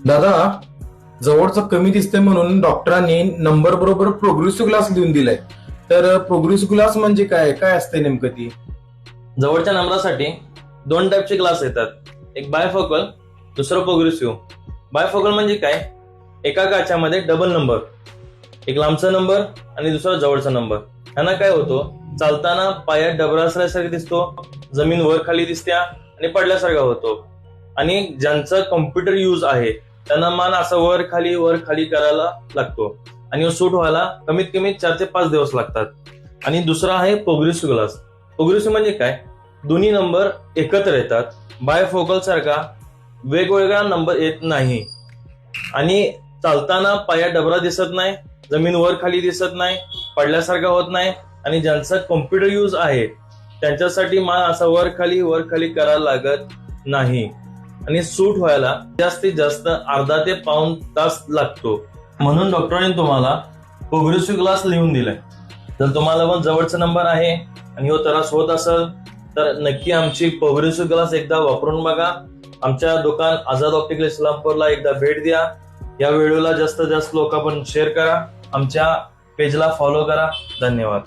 दादा, जवळचं कमी दिसतंय म्हणून डॉक्टरांनी नंबर बरोबर प्रोग्रेसिव्ह ग्लास लिहून दिलाय. तर प्रोग्रेसिव्ह ग्लास म्हणजे काय काय असतंय नेमकं ती? जवळच्या नंबरासाठी दोन टाईपचे ग्लास येतात. एक बायफोकल, दुसरं प्रोग्रेसिव्ह. बायफोकल म्हणजे काय? एका काच्यामध्ये डबल नंबर, एक लांबचा नंबर आणि दुसरा जवळचा नंबर. ह्यानं काय होतो, चालताना पायात डबरा असल्यासारखा दिसतो, जमीन वर खाली दिसत्या आणि पडल्यासारखा होतो. आणि ज्यांचा कॉम्प्युटर यूज आहे त्यांना मान असं वर खाली करायला लागतो आणि सूट व्हायला कमीत कमी 4 ते 5 दिवस लागतात. आणि दुसरा आहे प्रोग्रेसिव्ह ग्लास. प्रोग्रेसिव्ह म्हणजे काय? दोन्ही नंबर एकत्र येतात. बायफोकल सारखा वेगवेगळा नंबर येत नाही आणि चालताना पायात डबरा दिसत नाही, जमीन वर खाली दिसत नाही, पडल्यासारखा होत नाही. आणि ज्यांचा कॉम्प्युटर यूज आहे त्यांच्यासाठी मान असा वर खाली करायला लागत नाही आणि सूट व्हायला जास्तीत जास्त अर्धा ते पाऊण तास लागतो. म्हणून डॉक्टरांनी तुम्हाला प्रोग्रेसिव्ह ग्लास लिहून दिलाय. जर तुम्हाला पण जवळचा नंबर आहे आणि हो त्रास होत असेल तर नक्की आमची प्रोग्रेसिव्ह ग्लास एकदा वापरून बघा. आमच्या दुकान आझाद ऑप्टिकल इस्लामपूरला एकदा भेट द्या. या व्हिडिओला जास्तीत जास्त लोक पण शेअर करा. आमच्या पेजला फॉलो करा. धन्यवाद.